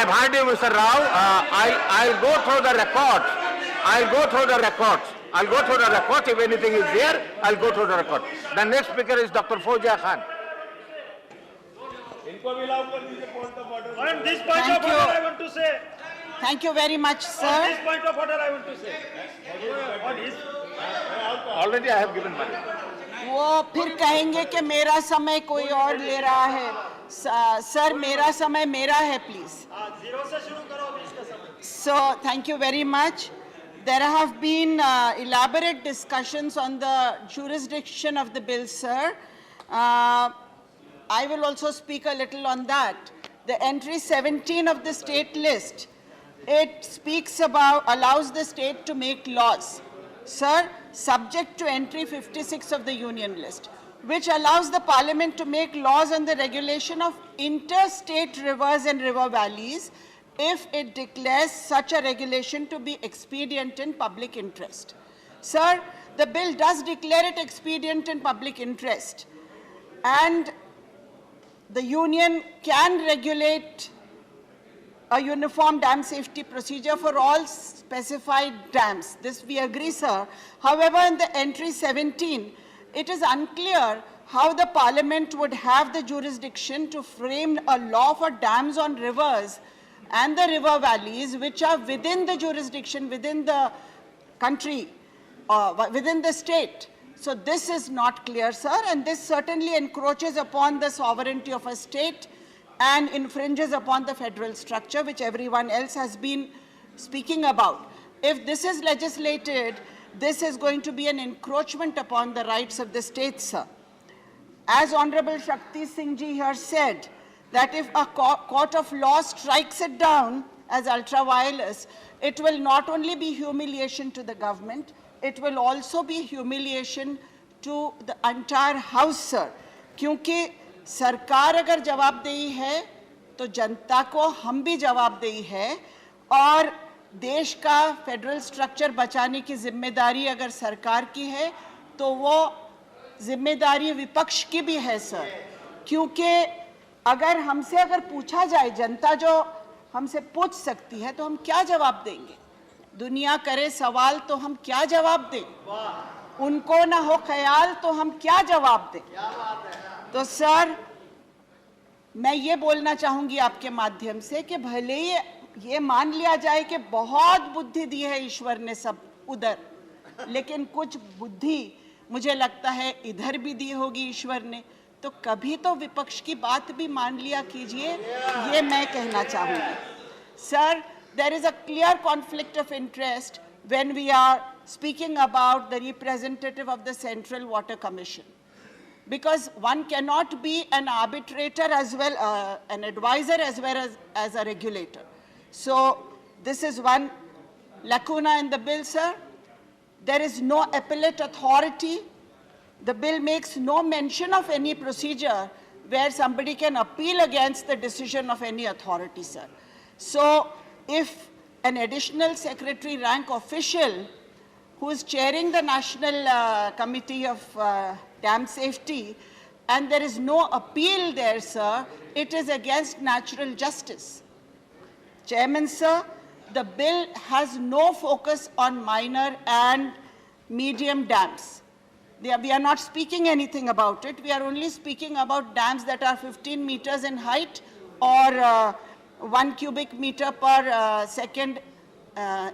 I've heard you, Mr. Rao. I'll go through the records. I'll go through the records. I'll go through the records. If anything is there, I'll go through the record. The next speaker is Dr. Fawzia Khan. On this point of order, I want to say. Thank you very much, On sir. this point of order, I want to say. On his. Already I have given money. वो फिर कहेंगे कि मेरा समय कोई और ले रहा है। सर, मेरा समय मेरा है, प्लीज। जीरो से शुरू करो अभी इसका समय। So, thank you very much. There have been elaborate discussions on the jurisdiction of the bill, sir. I will also speak a little on that. The entry 17 of the state list, it speaks about, allows the state to make laws, sir, subject to entry 56 of the union list, which allows the parliament to make laws on the regulation of interstate rivers and river valleys if it declares such a regulation to be expedient in public interest. Sir, the bill does declare it expedient in public interest, and the union can regulate a uniform dam safety procedure for all specified dams. This we agree, sir. However, in the entry 17, it is unclear how the parliament would have the jurisdiction to frame a law for dams on rivers and the river valleys which are within the jurisdiction, within the country, within the state. So this is not clear, sir, and this certainly encroaches upon the sovereignty of a state and infringes upon the federal structure, which everyone else has been speaking about. If this is legislated, this is going to be an encroachment upon the rights of the state, sir. As Honorable Shakti Singh ji here said, that if a court of law strikes it down as ultra-virus, it will not only be humiliation to the government, it will also be humiliation to the entire house, sir. क्योंकि सरकार अगर जवाबदेही है तो जनता को हम भी जवाबदेही है, और देश का फेडरल स्ट्रक्चर बचाने की जिम्मेदारी अगर सरकार की है तो वो जिम्मेदारी विपक्ष की भी है, सर। क्योंकि अगर हमसे अगर पूछा जाए, जनता जो हमसे पूछ सकती है, तो हम क्या जवाब देंगे? दुनिया करे सवाल तो हम क्या जवाब दें? उनको ना हो ख्याल तो हम क्या जवाब दें? तो सर, मैं ये बोलना चाहूंगी आपके माध्यम से कि भले ही ये मान लिया जाए कि बहुत बुद्धि दी है ईश्वर ने सब उधर, लेकिन कुछ बुद्धि मुझे लगता है इधर भी दी होगी ईश्वर ने, तो कभी तो विपक्ष की बात भी मान लिया कीजिए, ये मैं कहना चाहूंगी। Sir, there is a clear conflict of interest when we are speaking about the representative of the Central Water Commission, because one cannot be an arbitrator as well, an advisor as well as a regulator. So this is one lacuna in the bill, sir. There is no appellate authority. The bill makes no mention of any procedure where somebody can appeal against the decision of any authority, sir. So if an additional secretary rank official who is chairing the National Committee of Dam Safety, and there is no appeal there, sir, it is against natural justice. Chairman, sir, the bill has no focus on minor and medium dams. We are not speaking anything about it. We are only speaking about dams that are 15 meters in height or 1 cubic meter per second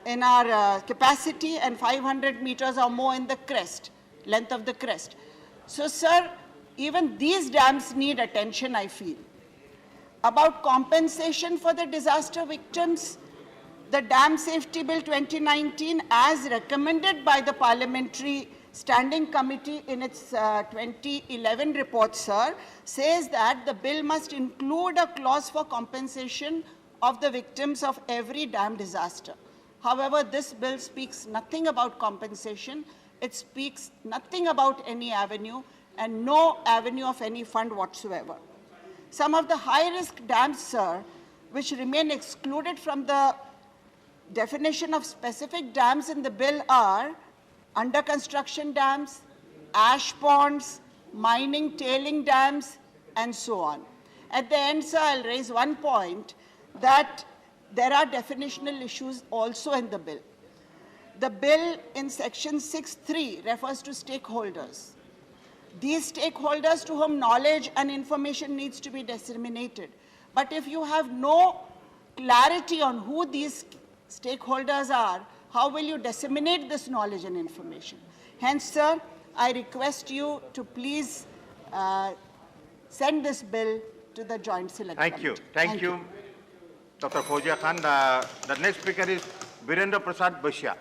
in our capacity, and 500 meters or more in the crest, length of the crest. So, sir, even these dams need attention, I feel. About compensation for the disaster victims, the Dam Safety Bill 2019, as recommended by the Parliamentary Standing Committee in its 2011 report, sir, says that the bill must include a clause for compensation of the victims of every dam disaster. However, this bill speaks nothing about compensation. It speaks nothing about any avenue and no avenue of any fund whatsoever. Some of the high-risk dams, sir, which remain excluded from the definition of specific dams in the bill are under construction dams, ash ponds, mining tailing dams, and so on. At the end, sir, I'll raise one point that there are definitional issues also in the bill. The bill in section 6(3) refers to stakeholders. These stakeholders to whom knowledge and information needs to be disseminated. But if you have no clarity on who these stakeholders are, how will you disseminate this knowledge and information? Hence, sir, I request you to please send this bill to the Joint Select Thank you. Committee. Thank you, Dr. Fawzia Khan. The next speaker is Virendra Prasad Bashya.